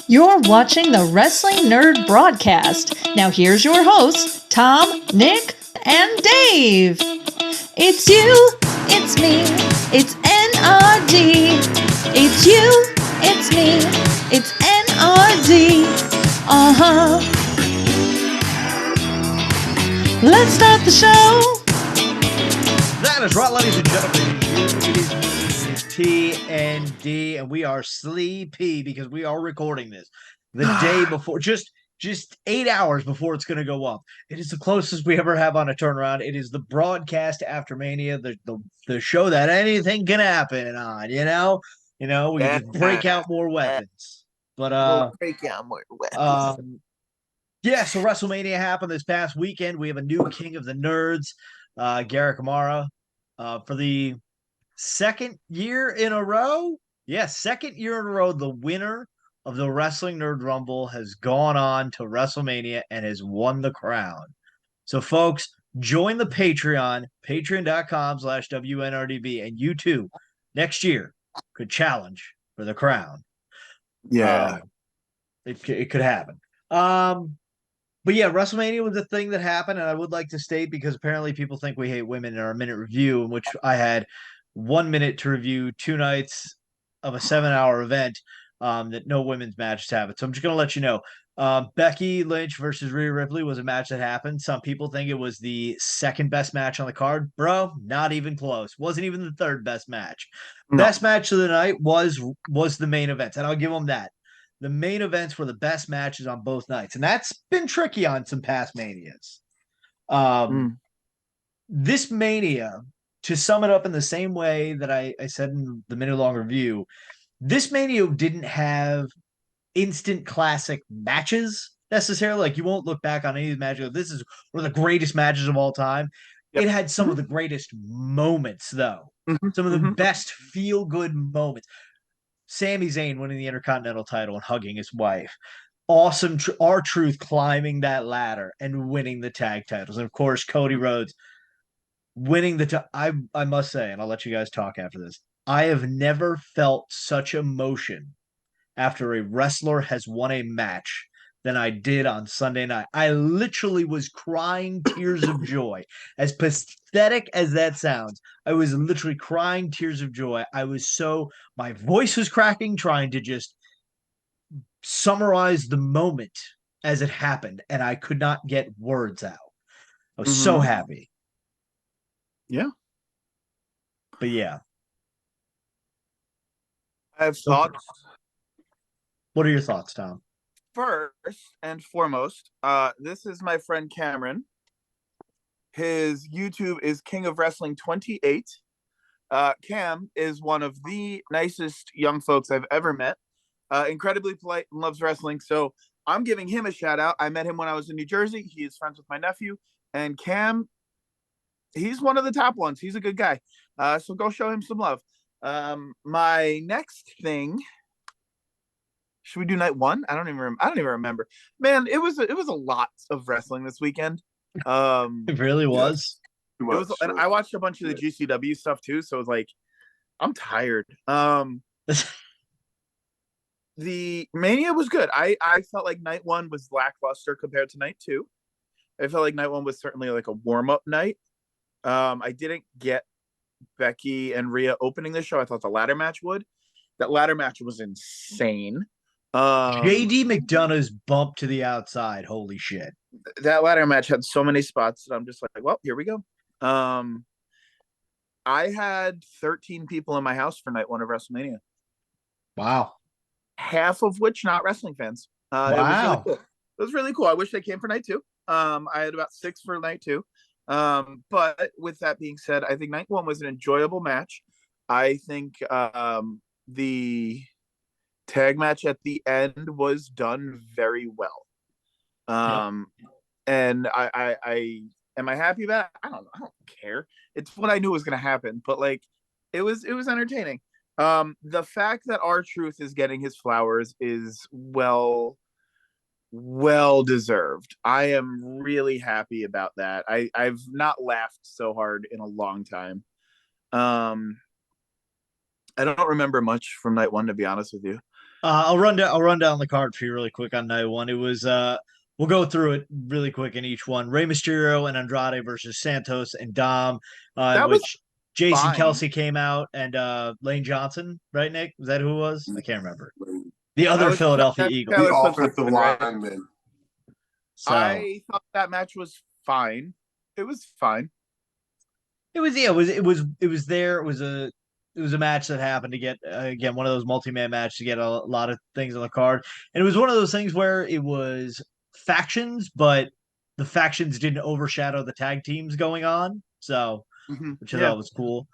You're watching the Wrestling Nerd broadcast. Now here's your hosts, Tom, Nick, and Dave. It's you, it's me, it's NRD. It's you, it's me, it's NRD. Uh-huh. Let's start the show. That is right, ladies and gentlemen. It is TND, and we are sleepy because we are recording this the day before, just 8 hours before it's going to go up. It is the closest we ever have on a turnaround. It is the Broadcast After Mania, the show that anything can happen on. We can just break out more weapons. But we'll break out more weapons. Yeah, so WrestleMania happened this past weekend. We have a new King of the Nerds, Garrett for the second year in a row. Yes, second year in a row, the winner of the Wrestling Nerd Rumble has gone on to WrestleMania and has won the crown. So, folks, join the Patreon, patreon.com/WNRDB, and you too, next year, could challenge for the crown. Yeah. It could happen. But yeah, WrestleMania was a thing that happened, and I would like to state, because apparently people think we hate women, in our minute review, in which I had 1 minute to review 2 nights of a 7-hour event that no women's matches have it. So I'm just going to let you know. Becky Lynch versus Rhea Ripley was a match that happened. Some people think it was the second best match on the card. Bro, not even close. Wasn't even the third best match. No. Best match of the night was the main event, and I'll give them that. The main events were the best matches on both nights, and that's been tricky on some past Manias. This Mania, to sum it up in the same way that I said in the minute-long review, this Mania didn't have instant classic matches necessarily. Like, you won't look back on any of the matches. This is one of the greatest matches of all time. Yep. It had some of the greatest moments, though. Some of the best feel-good moments. Sami Zayn winning the Intercontinental title and hugging his wife. Awesome. R-Truth climbing that ladder and winning the tag titles. And, of course, Cody Rhodes winning the I must say, and I'll let you guys talk after this, I have never felt such emotion after a wrestler has won a match than I did on Sunday night. I literally was crying tears of joy. As pathetic as that sounds, I was literally crying tears of joy. My voice was cracking, trying to just summarize the moment as it happened, and I could not get words out. I was so happy. Yeah. But yeah. I have thoughts. What are your thoughts, Tom? First and foremost, this is my friend Cameron. His YouTube is King of Wrestling 28. Cam is one of the nicest young folks I've ever met. Incredibly polite and loves wrestling. So I'm giving him a shout out. I met him when I was in New Jersey. He is friends with my nephew. And Cam, he's one of the top ones. He's a good guy. So go show him some love. My next thing. Should we do night one? I don't even remember. Man, it was a lot of wrestling this weekend. It really was. It was, and I watched a bunch of the GCW stuff too, so it was like, I'm tired. The Mania was good. I felt like night one was lackluster compared to night two. I felt like night one was certainly like a warm-up night. I didn't get Becky and Rhea opening the show. I thought the ladder match would. That ladder match was insane. JD McDonough's bump to the outside. Holy shit. That ladder match had so many spots that I'm just like, well, here we go. I had 13 people in my house for night one of WrestleMania. Wow. Half of which not wrestling fans. Wow. It was really cool. I wish they came for night two. I had about 6 for night two. But with that being said, I think night one was an enjoyable match. I think the tag match at the end was done very well. And I am I happy about it? I don't care. It's what I knew was going to happen, but like it was entertaining. The fact that R-Truth is getting his flowers is well deserved. I am really happy about that. I've not laughed so hard in a long time. I don't remember much from night one, to be honest with you. I'll run down the card for you really quick on night one. It was we'll go through it really quick in each one. Rey Mysterio and Andrade versus Santos and Dom, in That was which Jason fine. Kelsey came out and Lane Johnson, right, Nick? Was that who it was? I can't remember. The other Philadelphia Eagle. Taylor The Swift, offensive right? lineman. So I thought that match was fine. It was fine. it was there. It was a match that happened to get again one of those multi-man matches to get a lot of things on the card, and it was one of those things where it was factions, but the factions didn't overshadow the tag teams going on, so which I thought was cool.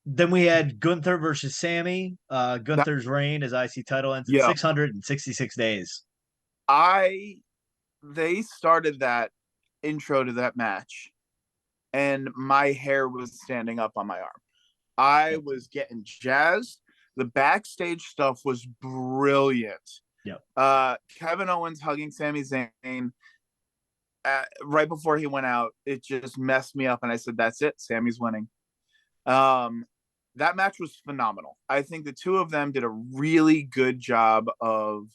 Then we had Gunther versus Sammy. Gunther's reign as IC title ends in 666 days. They started that intro to that match, and my hair was standing up on my arm. I was getting jazzed. The backstage stuff was brilliant. Yep. Kevin Owens hugging Sami Zayn right before he went out, it just messed me up, and I said, "That's it. Sammy's winning." That match was phenomenal. I think the two of them did a really good job of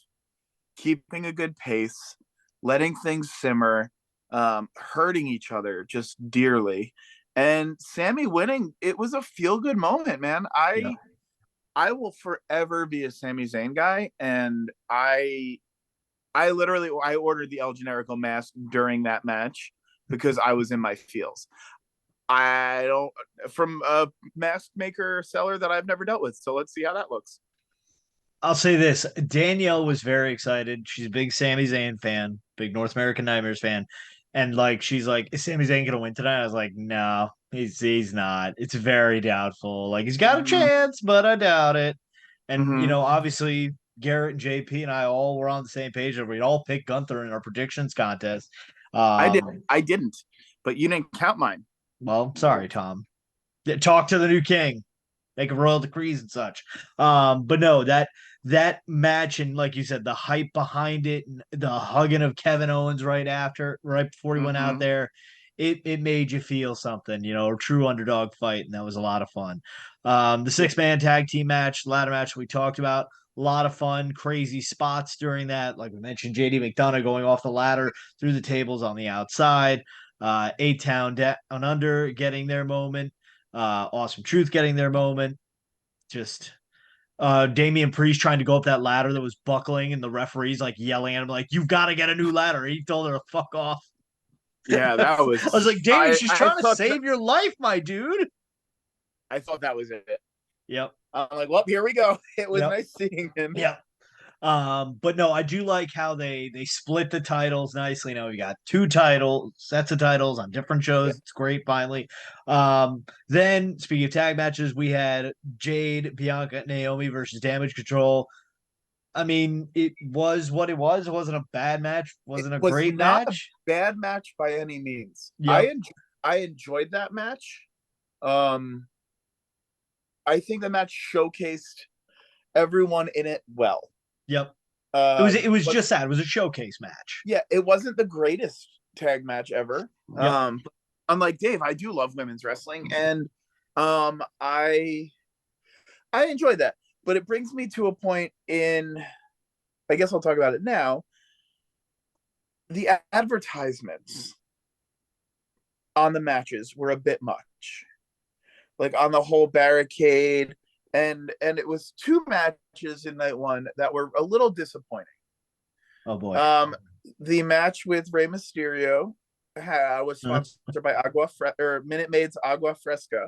keeping a good pace, letting things simmer, hurting each other just dearly. And Sammy winning, it was a feel-good moment, man. I will forever be a Sami Zayn guy, and I ordered the El Generico mask during that match because I was in my feels. From a mask maker seller that I've never dealt with. So let's see how that looks. I'll say this. Danielle was very excited. She's a big Sami Zayn fan, big North American Nightmares fan. And she's like, is Sami Zayn gonna win tonight? I was like, no, he's not. It's very doubtful. Like, he's got a chance, but I doubt it. And obviously Garrett and JP and I all were on the same page. We'd all picked Gunther in our predictions contest. I didn't, but you didn't count mine. Well, sorry, Tom. Talk to the new king, make a royal decrees and such. But no, that match, and like you said, the hype behind it, and the hugging of Kevin Owens right before he went out there, it made you feel something, a true underdog fight, and that was a lot of fun. The 6-man tag team match, ladder match we talked about, a lot of fun, crazy spots during that. Like we mentioned, JD McDonough going off the ladder through the tables on the outside. A-Town Down Under getting their moment. Awesome Truth getting their moment. Just Damian Priest trying to go up that ladder that was buckling, and the referee's yelling at him you've got to get a new ladder. He told her to fuck off. Yeah, that was I was like, Damian, she's trying to save your life, my dude. I thought that was it. Yep. I'm like, well, here we go. It was nice seeing him. Yep. But no, I do like how they split the titles nicely. We got two sets of titles on different shows. It's great, finally. Then speaking of tag matches, we had Jade, Bianca, Naomi versus Damage Control. I mean, it was what it was. It wasn't a bad match. Wasn't a great match. A bad match by any means. Yep. I enjoyed that match. I think the match showcased everyone in it well. Yep. It was just that. It was a showcase match. Yeah, it wasn't the greatest tag match ever. Yep. Unlike Dave, I do love women's wrestling, and I enjoyed that. But it brings me to a point I guess I'll talk about it now. The advertisements on the matches were a bit much. On the whole barricade, and it was two matches in night one that were a little disappointing. Oh boy. The match with Rey Mysterio was sponsored by Minute Maid's Agua Fresca.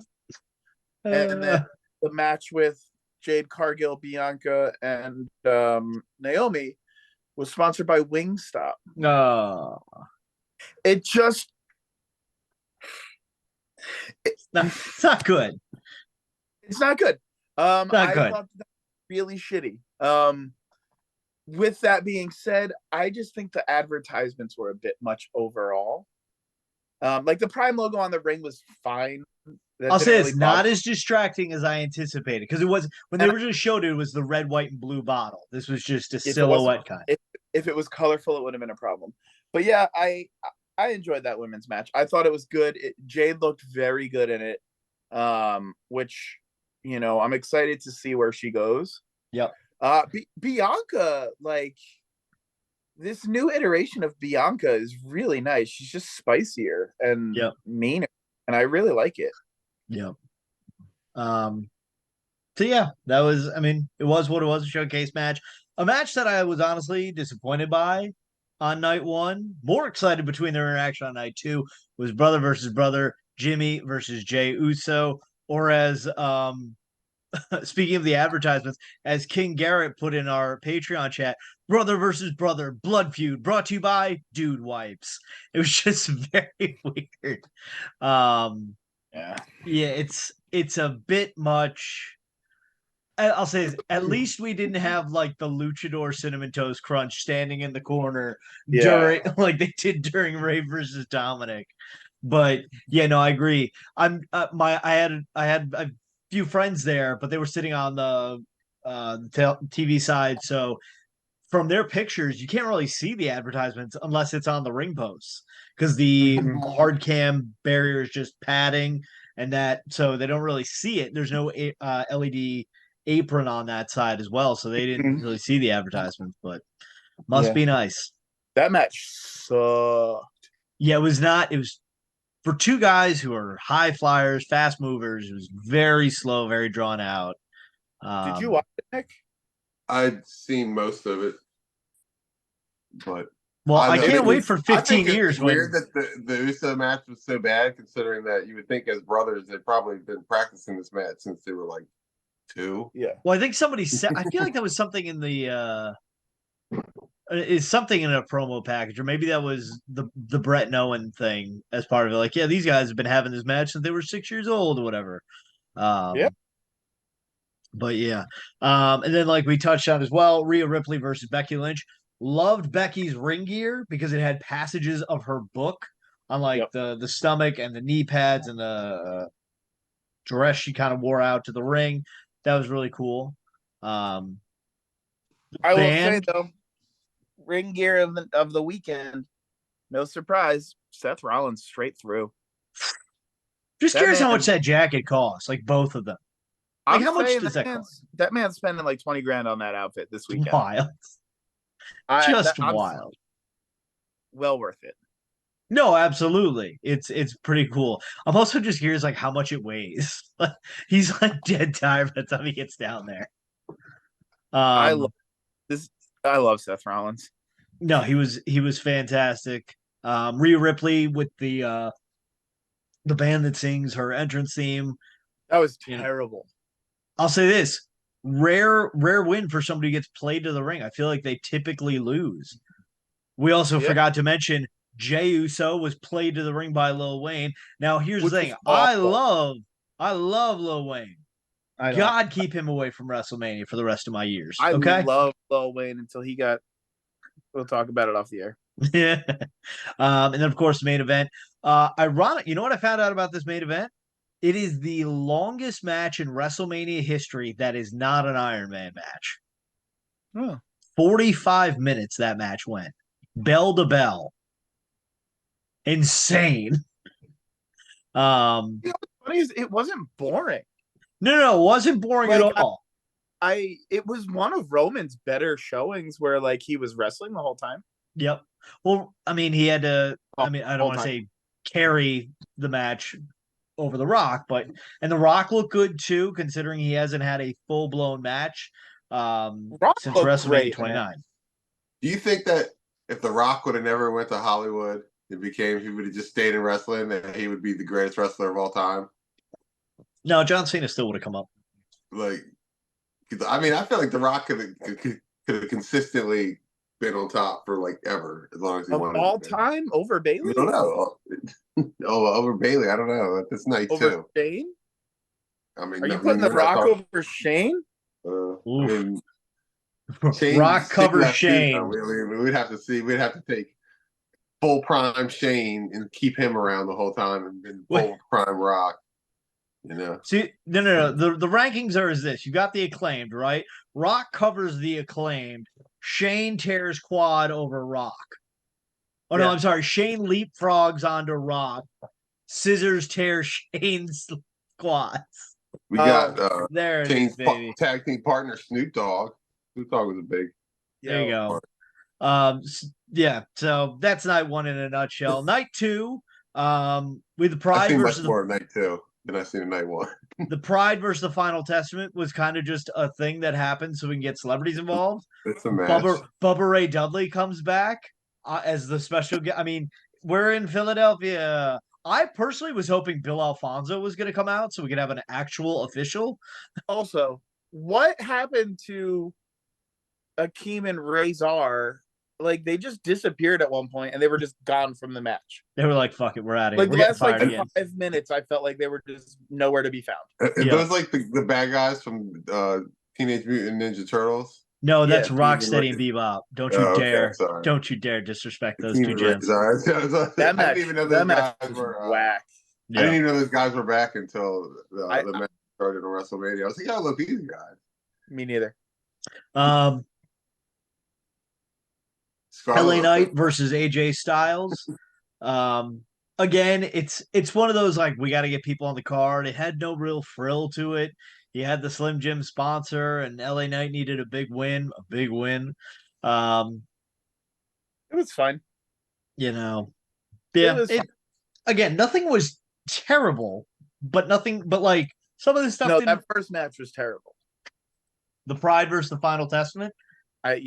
And then the match with Jade Cargill, Bianca, and Naomi was sponsored by Wingstop. No. It just it's not good. It's not good. Not good. Thought that really shitty. With that being said, I just think the advertisements were a bit much overall. The Prime logo on the ring was fine. I'll say it's not as distracting as I anticipated, because it was when they originally showed it, it was the red, white, and blue bottle. This was just a silhouette kind. If it was colorful, it would have been a problem. But yeah, I enjoyed that women's match. I thought it was good. Jade looked very good in it, which I'm excited to see where she goes. Yep. Bianca, like this new iteration of Bianca is really nice. She's just spicier and Yep. meaner, and I really like it. Yep. So yeah, that was. I mean, it was what it was. A showcase match, a match that I was honestly disappointed by on night one. More excited between their interaction on night two was brother versus brother, Jimmy versus Jay Uso, or as speaking of the advertisements, as King Garrett put in our Patreon chat, brother versus brother, blood feud, brought to you by Dude Wipes. It was just very weird. Yeah. Yeah, it's a bit much. I'll say this, at least we didn't have like the luchador cinnamon toast crunch standing in the corner during like they did during Ray versus Dominic. But yeah, no, I agree. I had a few friends there, but they were sitting on the TV side, so from their pictures, you can't really see the advertisements unless it's on the ring posts because the hard cam barrier is just padding and that, so they don't really see it. There's no LED apron on that side as well, so they didn't really see the advertisements, but must be nice. That match sucked. Yeah, it was not. It was for two guys who are high flyers, fast movers. It was very slow, very drawn out. Did you watch it, Nick? I'd seen most of it, but well, I can't wait for 15 years. It's weird that the Uso match was so bad, considering that you would think as brothers they've probably been practicing this match since they were like 2. Yeah. Well, I think somebody said. I feel like that was something in the. Is something in a promo package, or maybe that was the Brett and Owen thing as part of it. Like, yeah, these guys have been having this match since they were 6 years old or whatever. Yeah. But yeah. And then like we touched on as well, Rhea Ripley versus Becky Lynch. Loved Becky's ring gear because it had passages of her book on like the stomach and the knee pads and the dress she kind of wore out to the ring. That was really cool. I will say though, ring gear of the weekend, no surprise, Seth Rollins straight through. Just curious how much that jacket costs, like both of them. Like, how much does that cost? That man's spending like 20 grand on that outfit this weekend. Wild. Just wild. Well worth it. No, absolutely. It's pretty cool. I'm also just curious like how much it weighs. He's like dead tired by the time he gets down there. I love Seth Rollins. No, he was fantastic. Rhea Ripley with the band that sings her entrance theme. That was terrible. I'll say this. Rare win for somebody who gets played to the ring. I feel like they typically lose. We also forgot to mention Jey Uso was played to the ring by Lil Wayne. Now here's the thing. I love Lil Wayne. God keep him away from WrestleMania for the rest of my years. I love Lil Wayne until he got. We'll talk about it off the air. Yeah. And then of course the main event. Ironic. You know what I found out about this main event? It is the longest match in WrestleMania history that is not an Iron Man match. Oh. 45 minutes that match went. Bell to bell. Insane. You know what's funny is it wasn't boring. No, it wasn't boring at all. It was one of Roman's better showings where like he was wrestling the whole time. Yep. Well, I mean, he had to. I mean, I don't want to say carry the match over The Rock, and The Rock looked good too, considering he hasn't had a full blown match since WrestleMania 29. Do you think that if The Rock would have never went to Hollywood, he would have just stayed in wrestling, that he would be the greatest wrestler of all time? No, John Cena still would have come up. Like, I mean, I feel like The Rock could have consistently been on top for like ever, as long as he wanted. All time over Bailey? I don't know. Over Bailey, I don't know. This night over too. Shane? I mean, are you putting The Rock over Shane? I mean, Rock covers Shane. We'd have to see. We'd have to take full prime Shane and keep him around the whole time, and then full prime Rock. You know. See, no. The rankings are as this: you got the Acclaimed, right? Rock covers the Acclaimed. Shane tears quad over Rock. Oh no, I'm sorry. Shane leapfrogs onto Rock. Scissors tear Shane's quads. We got there Shane's baby. tag team partner Snoop Dogg. Snoop Dogg was a big. There you Yo, go. Yeah. So that's night one in a nutshell. Night two, with the I've Pride seen much versus more of night two than I've seen in night one. the Pride versus the Final Testament was kind of just a thing that happened so we can get celebrities involved. It's a match. Bubba Ray Dudley comes back as the special guest. I mean, we're in Philadelphia. I personally was hoping Bill Alfonso was going to come out so we could have an actual official. also, what happened to Akeem and Razor? Like they just disappeared at one point and they were just gone from the match. They were like, "Fuck it, we're out of here." Like We're the getting last like fired again. 5 minutes, I felt like they were just nowhere to be found. And those like the bad guys from Teenage Mutant Ninja Turtles. No, that's Yeah, Rocksteady and Bebop. Don't you dare! Sorry. Don't you dare disrespect those Akeem two and gems. Razor. That I match, didn't even know that those match guys was were whack. I didn't even know those guys were back until the match started on WrestleMania. I was like, "Yeah, look, these guys." Me neither. LA Knight versus AJ Styles. Again, it's one of those like we got to get people on the card. It had no real frill to it. He had the Slim Jim sponsor, and LA Knight needed a big win. It was fun. You know, again, nothing was terrible, but like some of the stuff. No, that first match was terrible. The Pride versus the Final Testament. I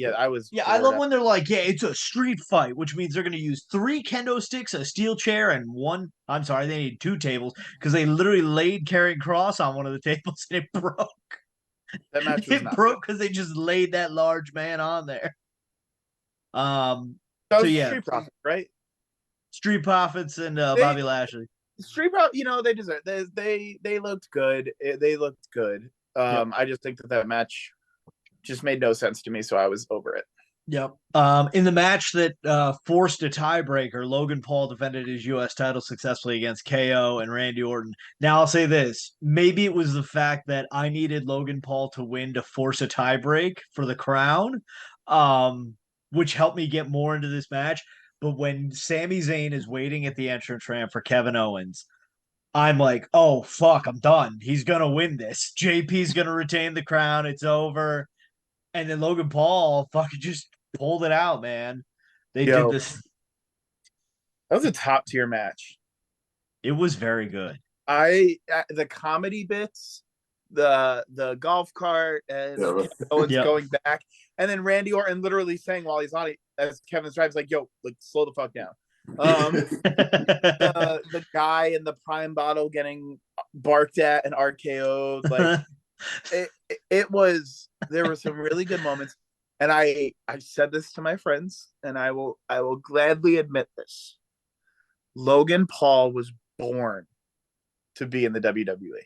love when they're like, it's a street fight, which means they're going to use 3 kendo sticks, a steel chair, and one. I'm sorry, they need 2 tables because they literally laid Karrion Kross on one of the tables and it broke. That match was broke because they just laid that large man on there. That was Street Profits, right? Street Profits and Bobby Lashley. Street Profits, they deserve. They looked good. They looked good. I just think that match just made no sense to me, so I was over it. Yep. In the match that forced a tiebreaker, Logan Paul defended his U.S. title successfully against KO and Randy Orton. Now, I'll say this. Maybe it was the fact that I needed Logan Paul to win to force a tiebreak for the crown, which helped me get more into this match. But when Sami Zayn is waiting at the entrance ramp for Kevin Owens, I'm like, oh, fuck, I'm done. He's going to win this. JP's going to retain the crown. It's over. And then Logan Paul fucking just pulled it out, man. They did this. That was a top tier match. It was very good. The comedy bits, the golf cart, and Owens going back, and then Randy Orton literally saying while he's on it, as Kevin's driving, like, "Yo, like slow the fuck down." The guy in the prime bottle getting barked at and RKO'd, like it was. There were some really good moments, and I said this to my friends, and I will gladly admit this. Logan Paul was born to be in the WWE.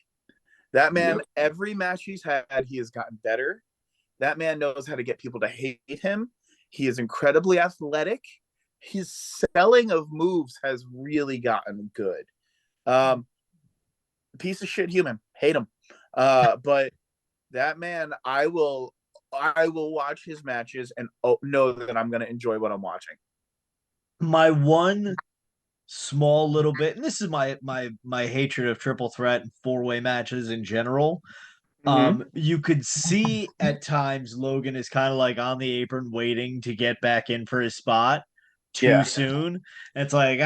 That man, every match he's had, he has gotten better. That man knows how to get people to hate him. He is incredibly athletic. His selling of moves has really gotten good. Piece of shit human. Hate him. But that man, I will watch his matches and know that I'm going to enjoy what I'm watching. My one small little bit, and this is my hatred of triple threat and 4-way matches in general. You could see at times Logan is kind of like on the apron waiting to get back in for his spot too soon. And it's like,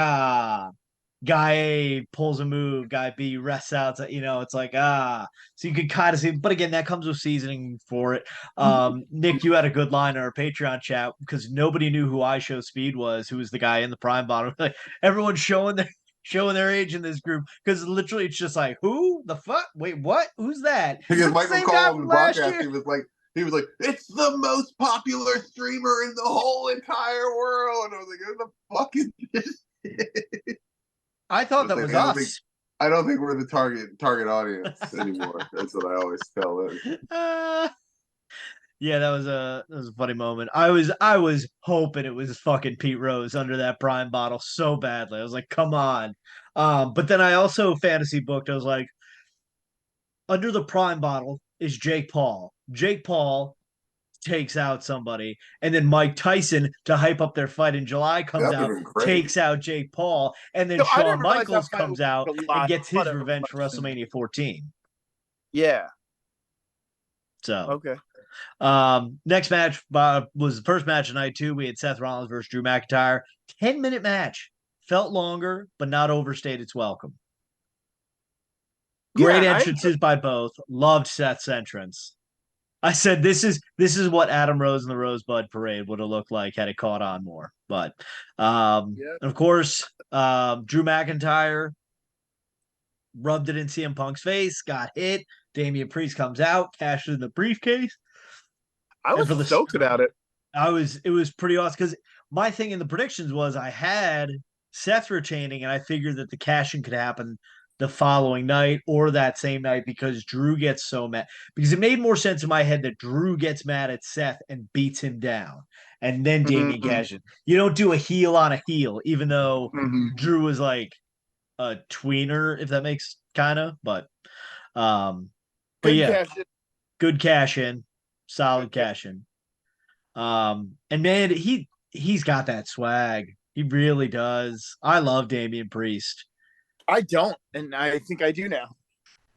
guy A pulls a move, guy B rests out. It's like, so you could kind of see, but again, that comes with seasoning for it. Nick, you had a good line in our Patreon chat because nobody knew who I Show Speed was, who was the guy in the prime bottom. Like everyone's showing their age in this group because literally it's just like, who the fuck? Wait, what? Who's that? Because Michael Cole on the broadcast, he was like, it's the most popular streamer in the whole entire world. And I was like, who the fuck is this? I thought that was us. I don't think we're the target audience anymore. That's what I always tell them. Yeah, that was a funny moment. I was hoping it was fucking Pete Rose under that prime bottle so badly. I was like, come on. But then I also fantasy booked. I was like, under the prime bottle is Jake Paul. Jake Paul takes out somebody, and then Mike Tyson to hype up their fight in July comes out, takes out Jake Paul, and then Shawn Michaels comes out and gets his revenge for WrestleMania 14. Yeah. So okay. Next match was the first match of night 2. We had Seth Rollins versus Drew McIntyre. 10-minute match. Felt longer, but not overstayed its welcome. Great entrances by both. Loved Seth's entrance. I said this is what Adam Rose and the Rosebud Parade would have looked like had it caught on more. But of course, Drew McIntyre rubbed it in CM Punk's face, got hit. Damian Priest comes out, cashes in the briefcase. I was stoked about it. It was pretty awesome because my thing in the predictions was I had Seth retaining, and I figured that the cash-in could happen the following night or that same night because Drew gets so mad. Because it made more sense in my head that Drew gets mad at Seth and beats him down, and then Damian cashes. You don't do a heel on a heel, even though Drew was like a tweener, if that makes kind of. But yeah, good cash in, solid cash in. And man, he's got that swag. He really does. I love Damian Priest. I don't, and I think I do now.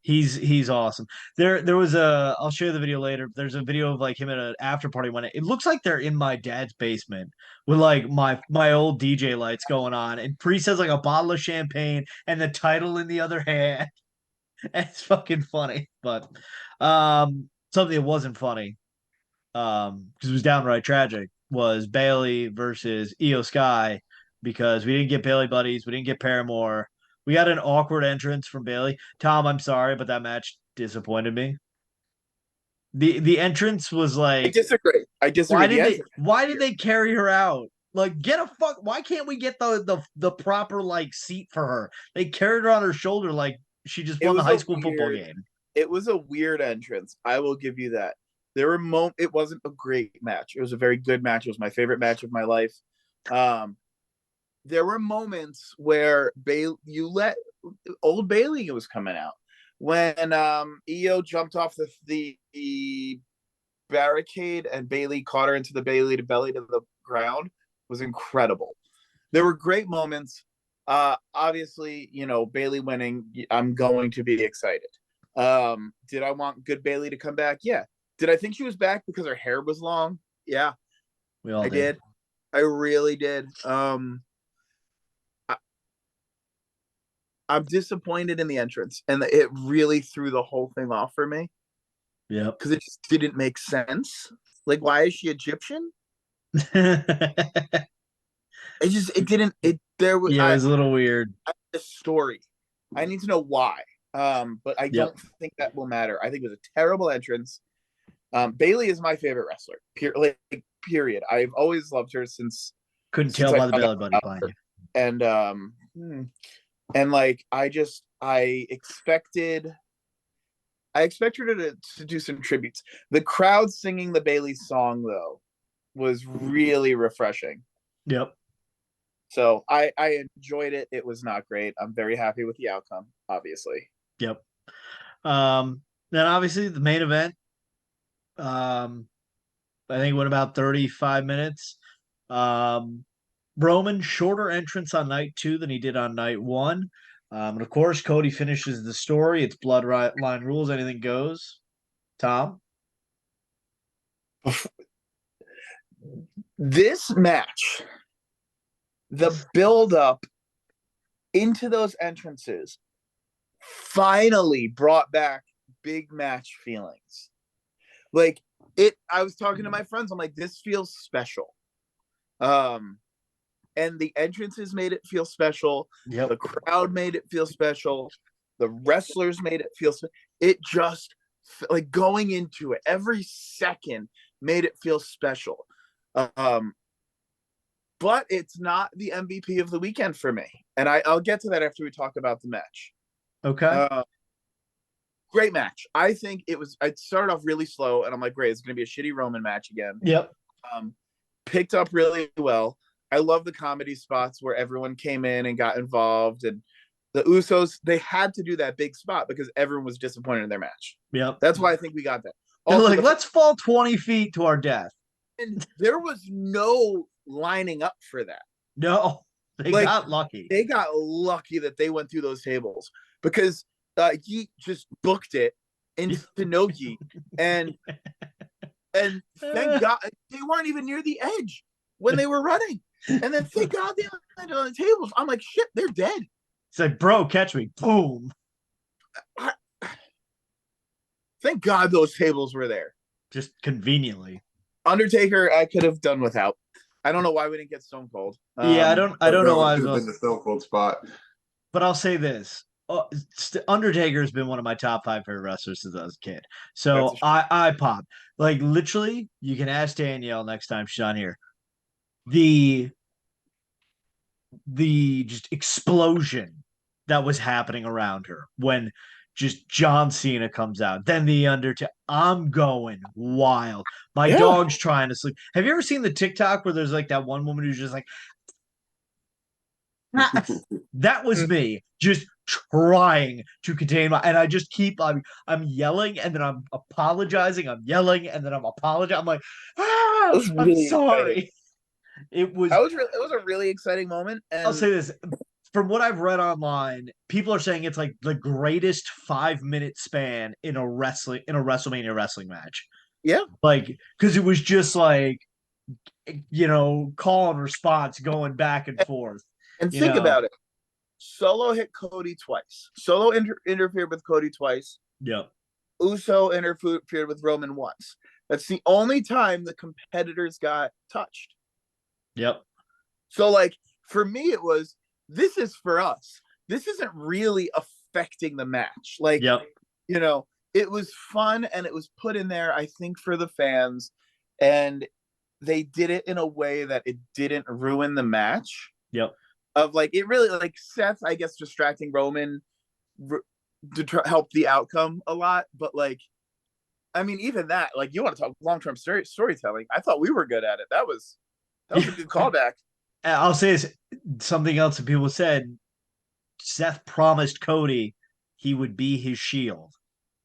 He's awesome. There was I'll show you the video later. There's a video of like him at an after party when it looks like they're in my dad's basement with like my old DJ lights going on, and Priest has like a bottle of champagne and the title in the other hand. It's fucking funny. But something that wasn't funny, because it was downright tragic, was Bayley versus Io Sky, because we didn't get Bayley buddies, we didn't get Paramore. We got an awkward entrance from Bayley. Tom, I'm sorry, but that match disappointed me. The entrance was like, I disagree. Why did they carry her out? Like, why can't we get the proper like seat for her? They carried her on her shoulder like she just won the high school football game. It was a weird entrance. I will give you that. It wasn't a great match. It was a very good match. It was my favorite match of my life. There were moments where old Bayley was coming out when Io jumped off the barricade and Bayley caught her into the belly to the ground. Was incredible. There were great moments. Obviously, Bayley winning, I'm going to be excited. Did I want good Bayley to come back? Yeah. Did I think she was back because her hair was long? Yeah. We all did. I really did. I'm disappointed in the entrance, and it really threw the whole thing off for me. Yeah, because it just didn't make sense. Like, why is she Egyptian? It didn't. It was a little weird. The story. I need to know why. But I don't think that will matter. I think it was a terrible entrance. Bayley is my favorite wrestler. Period. I've always loved her since. Couldn't tell by the belly button behind you. And like I expected her to do some tributes. The crowd singing the Bayley song though was really refreshing. Yep. So I enjoyed it. It was not great. I'm very happy with the outcome, obviously. Yep. Then obviously the main event. I think it went about 35 minutes. Roman, shorter entrance on night 2 than he did on night 1. And of course, Cody finishes the story. It's bloodline rules. Anything goes. Tom? This match, the build-up into those entrances finally brought back big match feelings. Like, I was talking to my friends. I'm like, this feels special. And the entrances made it feel special. Yep. The crowd made it feel special. The wrestlers made it feel special. It just, like, going into it, every second made it feel special. But it's not the MVP of the weekend for me. And I'll get to that after we talk about the match. Okay. Great match. I think it started off really slow, and I'm like, great, it's going to be a shitty Roman match again. Yep. Picked up really well. I love the comedy spots where everyone came in and got involved, and the Usos, they had to do that big spot because everyone was disappointed in their match. Yep. That's why I think we got that. Also, like, let's fall 20 feet to our death. And there was no lining up for that. No, they got lucky. They got lucky that they went through those tables because Yeet just booked it into Nogi, and And thank God they weren't even near the edge when they were running. And then thank God they landed on the tables. I'm like, shit, they're dead. It's like, bro, catch me. Boom. Thank God those tables were there. Just conveniently. Undertaker, I could have done without. I don't know why we didn't get Stone Cold. I don't know why. Should have been the Stone Cold spot. But I'll say this. Undertaker's been one of my top 5 favorite wrestlers since I was a kid. So I pop. Like, literally, you can ask Danielle next time she's on here. The just explosion that was happening around her when just John Cena comes out, then the Undertaker. I'm going wild. My dog's trying to sleep. Have you ever seen the TikTok where there's like that one woman who's just like, that was me just trying to contain and I just keep I'm yelling and then I'm apologizing. I'm yelling and then I'm apologizing. I'm like, I'm sorry. It was a really exciting moment. And I'll say this. From what I've read online, people are saying it's like the greatest 5-minute span in a WrestleMania wrestling match. Yeah. Like, because it was just like, call and response going back and forth. And think about it. Solo hit Cody twice. Solo interfered with Cody twice. Yep. Uso interfered with Roman once. That's the only time the competitors got touched. Yep. So, like, for me, it was, this is for us. This isn't really affecting the match. Like, it was fun and it was put in there, I think, for the fans. And they did it in a way that it didn't ruin the match. Yep. Of like, it really, like, Seth, I guess, distracting Roman to help the outcome a lot. But, like, I mean, even that, like, you want to talk long-term storytelling. I thought we were good at it. That was a good callback. I'll say this, something else that people said. Seth promised Cody he would be his shield.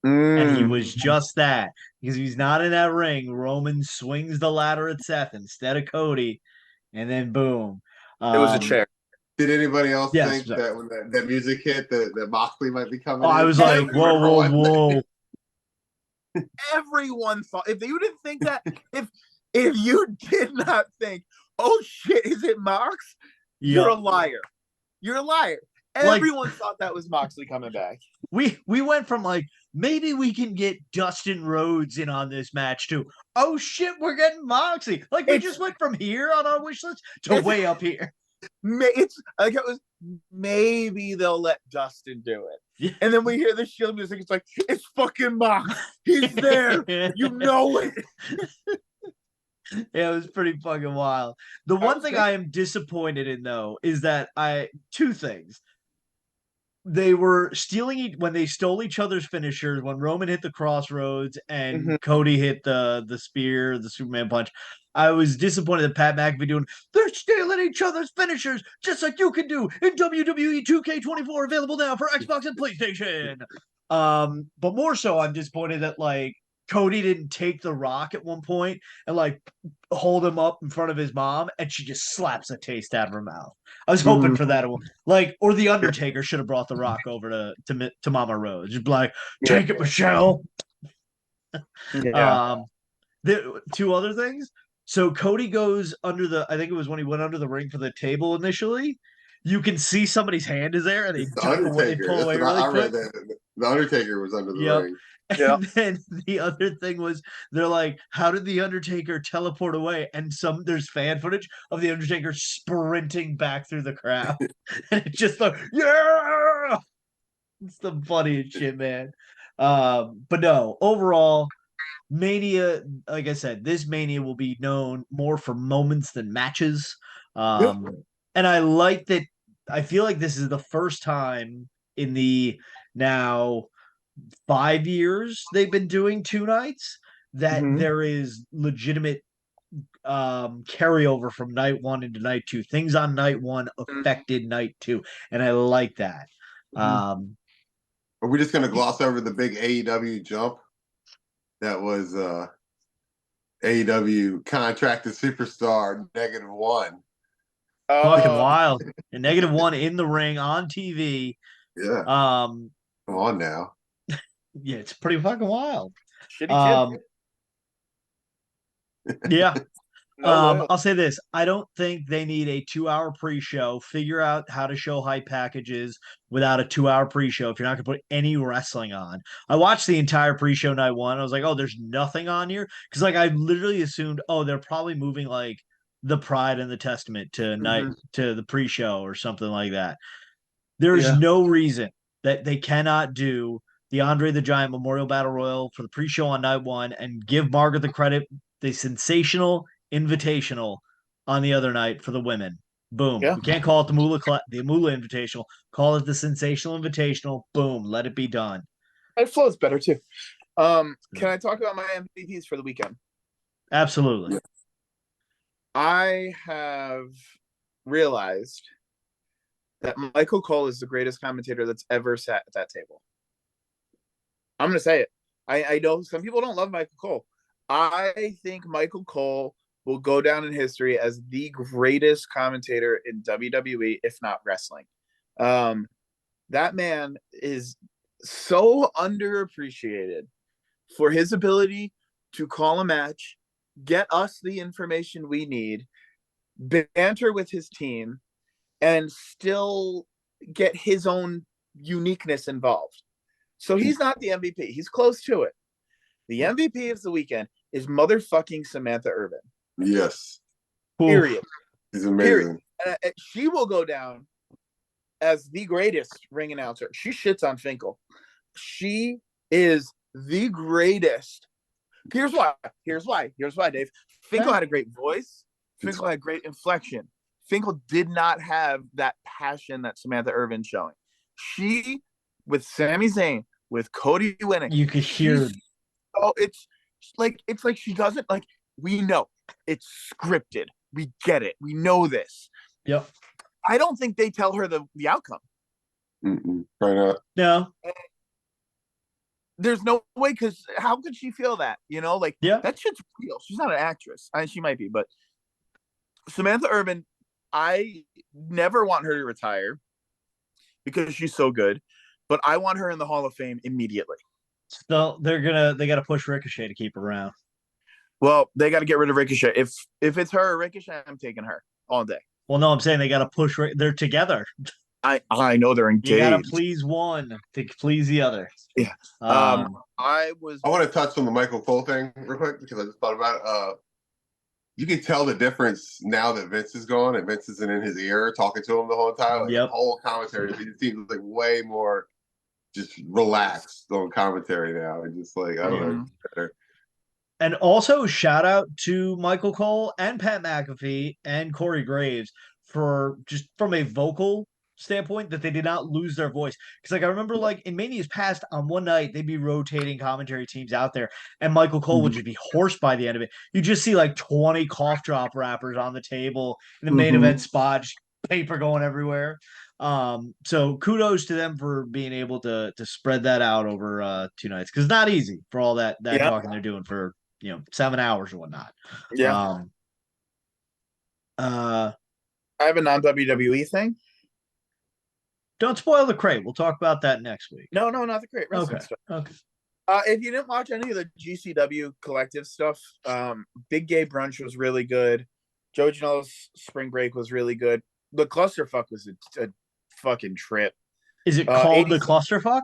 And he was just that. Because he's not in that ring. Roman swings the ladder at Seth instead of Cody. And then boom. It was a chair. Did anybody else think that when that music hit, that Moxley might be coming in? I was like, whoa. Everyone thought, if you didn't think that, if you did not think, oh shit, is it Mox? You're a liar. You're a liar. Everyone thought that was Moxley coming back. We went from like, maybe we can get Dustin Rhodes in on this match too. Oh shit, we're getting Moxley. Like, we just went from here on our wish list to way up here. It's like, it was, maybe they'll let Dustin do it. And then we hear the Shield music. It's like, it's fucking Mox. He's there. You know it. Yeah, it was pretty fucking wild. The one thing I am disappointed in, though, is that two things. They were stealing when they stole each other's finishers. When Roman hit the crossroads and Cody hit the spear, the Superman punch, I was disappointed that Pat McAfee doing, they're stealing each other's finishers just like you can do in WWE 2K24, available now for Xbox and PlayStation. But more so, I'm disappointed that like Cody didn't take the Rock at one point and like hold him up in front of his mom, and she just slaps a taste out of her mouth. I was hoping for that. Like, or the Undertaker should have brought the Rock over to Mama Rose. Just be like, take it, Michelle. The two other things. So Cody goes under I think it was when he went under the ring for the table initially. You can see somebody's hand is there, and they pull away really quick. The Undertaker was under the ring. And then the other thing was, they're like, how did the Undertaker teleport away? And there's fan footage of the Undertaker sprinting back through the crowd. And it's just like, yeah! It's the funniest shit, man. But no, overall, Mania, like I said, this Mania will be known more for moments than matches. And I like that. I feel like this is the first time in the now 5 years they've been doing 2 nights that there is legitimate carryover from night 1 into night 2. Things on night 1 affected night 2, and I like that. Are we just gonna gloss over the big AEW jump that was AEW contracted superstar -1? Fucking wild. And -1 in the ring on TV. Yeah. Come on now. Yeah, it's pretty fucking wild. Shitty kid. Yeah. No, I'll say this. I don't think they need a 2-hour pre-show. Figure out how to show hype packages without a 2-hour pre-show if you're not going to put any wrestling on. I watched the entire pre-show night one. I was like, oh, there's nothing on here. Because like I literally assumed, oh, they're probably moving like the Pride and the Testament to night to the pre-show or something like that. There's no reason that they cannot do the Andre the Giant Memorial Battle Royal for the pre-show on night one and give Margaret the credit, the sensational invitational on the other night for the women. Boom. Yeah. We can't call it the Moolah Invitational. Call it the Sensational Invitational. Boom. Let it be done. It flows better too. Can I talk about my MVPs for the weekend? Absolutely. Yeah. I have realized that Michael Cole is the greatest commentator that's ever sat at that table. I'm going to say it. I know some people don't love Michael Cole. I think Michael Cole will go down in history as the greatest commentator in WWE, if not wrestling. That man is so underappreciated for his ability to call a match, get us the information we need, banter with his team, and still get his own uniqueness involved. So he's not the MVP. He's close to it. The MVP of the weekend is motherfucking Samantha Urban. Yes. Period. He's amazing. Period. She will go down as the greatest ring announcer. She shits on Finkel. She is the greatest. Here's why, Dave. Finkel had a great voice. Finkel had great inflection. Finkel did not have that passion that Samantha Irvin's showing. She, with Sami Zayn, with Cody winning, you could hear. Oh, it's like she doesn't like. We know it's scripted. We get it. We know this. Yep. I don't think they tell her the outcome. Probably not. No. There's no way, because how could she feel that? You know, like that shit's real. She's not an actress. I mean, she might be, but Samantha Urban, I never want her to retire because she's so good, but I want her in the Hall of Fame immediately. So they got to push Ricochet to keep her around. Well, they got to get rid of Ricochet. If it's her or Ricochet, I'm taking her all day. Well, no, I'm saying they got to push. They're together. I know they're engaged. You got to please one to please the other. Yeah. I want to touch on the Michael Cole thing real quick because I just thought about it. You can tell the difference now that Vince is gone and Vince isn't in his ear talking to him the whole time. Like, the whole commentary, it seems like way more just relaxed on commentary now, and just like I don't know. Better. And also shout out to Michael Cole and Pat McAfee and Corey Graves for just from a vocal standpoint that they did not lose their voice. Because like I remember like in Mania's past on one night they'd be rotating commentary teams out there and Michael Cole would just be hoarse by the end of it. You just see like 20 cough drop rappers on the table in the main event spot, just paper going everywhere. So kudos to them for being able to spread that out over 2 nights, because it's not easy for all that talking they're doing for 7 hours or whatnot. I have a non-WWE thing. Don't spoil the crate. We'll talk about that next week. No, not the crate. Okay. Stuff. Okay. If you didn't watch any of the GCW collective stuff, Big Gay Brunch was really good. Joe Janela's Spring Break was really good. The Clusterfuck was a fucking trip. Is it called the Clusterfuck?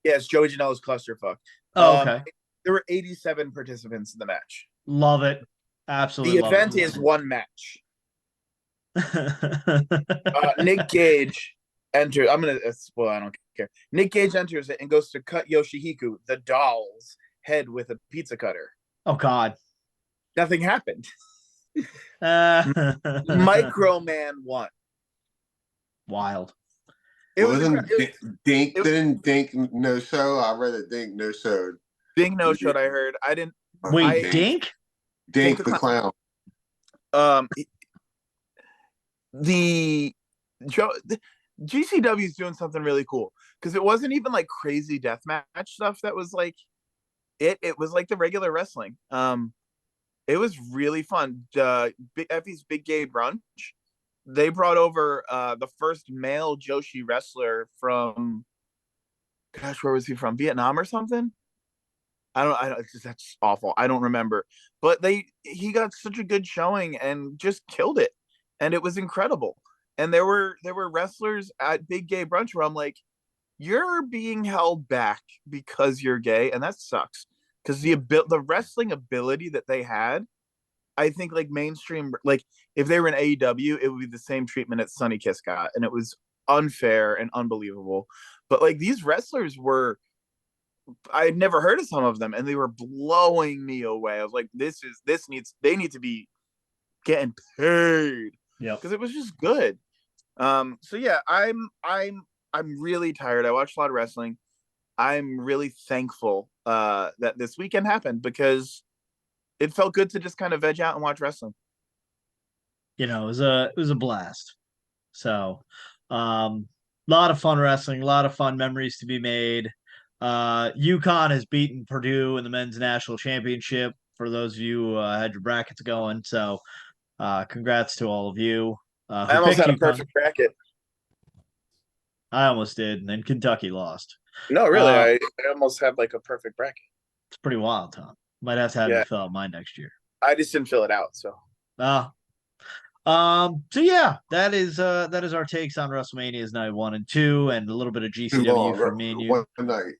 Yes, Joey Janela's Clusterfuck. Oh, okay. There were 87 participants in the match. Love it. Absolutely. The event is one match. Nick Gage enters. I'm gonna spoil. I don't care. Nick Gage enters it and goes to cut Yoshihiko, the doll's head, with a pizza cutter. Oh God! Nothing happened. Micro Man won. Wild. Didn't Dink no show? I read it. Dink no showed. Dink no showed. I heard. I didn't. Wait, Dink? Dink the clown. The GCW is doing something really cool, because it wasn't even like crazy deathmatch stuff that was like it was like the regular wrestling. It was really fun. Effie's Big Gay Brunch, they brought over the first male Joshi wrestler from, gosh, where was he from? Vietnam or something? That's awful. I don't remember, but he got such a good showing and just killed it, and it was incredible. And there were wrestlers at Big Gay Brunch where I'm like, you're being held back because you're gay, and that sucks. Because the wrestling ability that they had, I think like mainstream, like if they were in AEW, it would be the same treatment that Sonny Kiss got, and it was unfair and unbelievable. But like these wrestlers were, I had never heard of some of them, and they were blowing me away. I was like, they need to be getting paid. Yeah, because it was just good. So yeah, I'm really tired. I watched a lot of wrestling. I'm really thankful that this weekend happened because it felt good to just kind of veg out and watch wrestling. It was a blast. So, lot of fun wrestling, a lot of fun memories to be made. UConn has beaten Purdue in the men's national championship. For those of you who had your brackets going, so congrats to all of you. I almost had a perfect bracket. I almost did, and then Kentucky lost. No, really, I almost had like a perfect bracket. It's pretty wild, Tom. Might have to have you fill out mine next year. I just didn't fill it out, so. So yeah, that is our takes on WrestleMania's night 1 and 2, and a little bit of GCW for me and you. One night.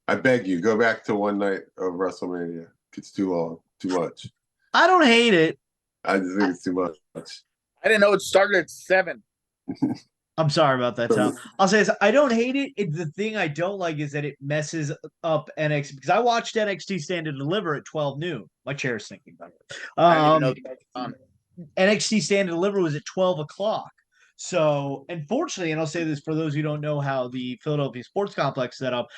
I beg you, go back to one night of WrestleMania. It's too long, too much. I don't hate it. I just think it's too much. I didn't know it started at 7. I'm sorry about that, Tom. I'll say this. I don't hate it. The thing I don't like is that it messes up NXT, because I watched NXT Stand and Deliver at 12 noon. My chair is sinking, by the way. I didn't even know NXT Stand and Deliver was at 12 o'clock. So, unfortunately, and I'll say this for those who don't know how the Philadelphia Sports Complex set up,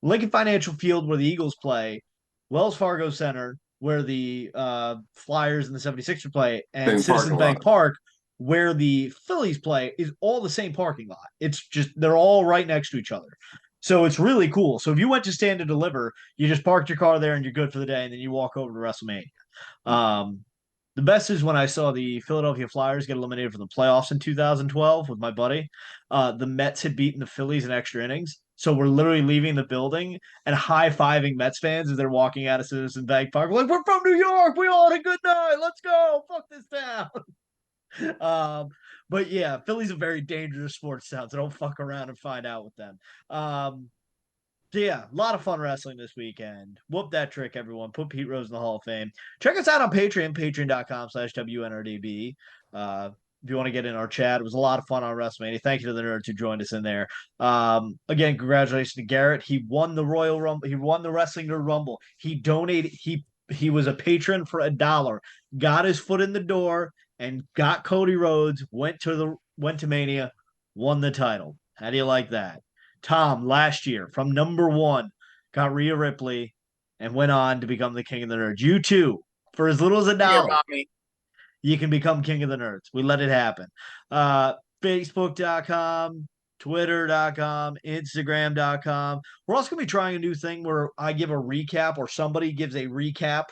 Lincoln Financial Field, where the Eagles play, Wells Fargo Center, where the Flyers and the 76ers play, and Citizens Bank Park, where the Phillies play, is all the same parking lot. It's just, they're all right next to each other. So it's really cool. So if you went to Stand and Deliver, you just parked your car there and you're good for the day, and then you walk over to WrestleMania. The best is when I saw the Philadelphia Flyers get eliminated from the playoffs in 2012 with my buddy. The Mets had beaten the Phillies in extra innings. So we're literally leaving the building and high-fiving Mets fans as they're walking out of Citizens Bank Park. We're like, we're from New York. We all had a good night. Let's go. Fuck this town. But yeah, Philly's a very dangerous sports town, so don't fuck around and find out with them. So yeah, a lot of fun wrestling this weekend. Whoop that trick, everyone. Put Pete Rose in the Hall of Fame. Check us out on Patreon, patreon.com/WNRDB. If you want to get in our chat, it was a lot of fun on WrestleMania. Thank you to the nerds who joined us in there. Again, congratulations to Garrett. He won the Royal Rumble. He won the Wrestling Nerd Rumble. He donated. He was a patron for $1. Got his foot in the door and got Cody Rhodes. Went to Mania, won the title. How do you like that? Tom, last year, from number 1, got Rhea Ripley and went on to become the King of the Nerds. You too, for as little as $1, you can become King of the Nerds. We let it happen. Facebook.com, Twitter.com, Instagram.com. We're also going to be trying a new thing where I give a recap, or somebody gives a recap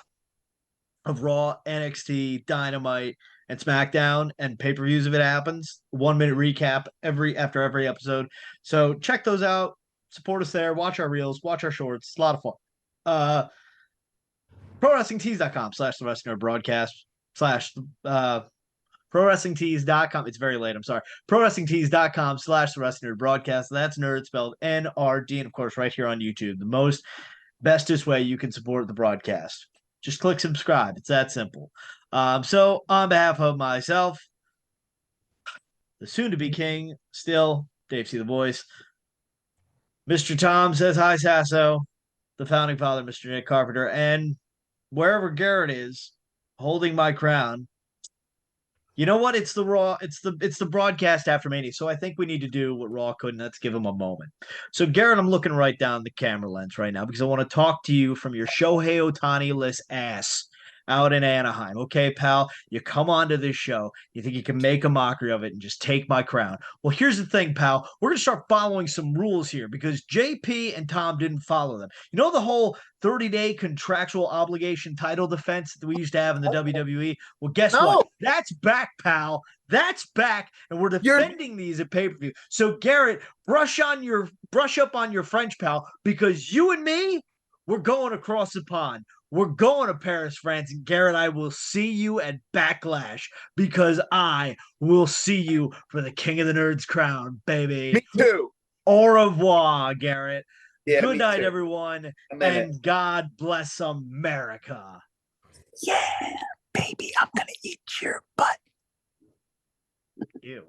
of Raw, NXT, Dynamite, and SmackDown, and pay-per-views if it happens. 1-minute recap after every episode. So check those out. Support us there. Watch our reels. Watch our shorts. It's a lot of fun. ProWrestlingTees.com/The Wrestling Nerd Broadcast ProWrestlingTees.com. It's very late. I'm sorry. ProWrestlingTees.com/The Wrestling Nerd Broadcast. That's nerd spelled NRD. And of course, right here on YouTube. The bestest way you can support the broadcast. Just click subscribe. It's that simple. So on behalf of myself, the soon-to-be king, still, DaveCTheVoice, Mr. Tom says hi, Sasso, the founding father, Mr. Nick Carpenter, and wherever Garrett is, holding my crown. You know what? It's the Raw. It's the broadcast after Mania. So I think we need to do what Raw couldn't. Let's give him a moment. So Garrett, I'm looking right down the camera lens right now because I want to talk to you from your Shohei Ohtani-less ass out in Anaheim. Okay, pal, you come onto this show. You think you can make a mockery of it and just take my crown. Well, here's the thing, pal. We're going to start following some rules here because JP and Tom didn't follow them. You know the whole 30-day contractual obligation title defense that we used to have in the WWE? Well, guess what? That's back, pal. That's back, and we're defending these at pay-per-view. So, Garrett, brush up on your French, pal, because you and me, We're going across the pond. We're going to Paris, France. And Garrett, I will see you at Backlash because I will see you for the King of the Nerds crown, baby. Me too. Au revoir, Garrett. Yeah, good night, too. everyone. And God bless America. Yeah, baby, I'm going to eat your butt. Ew.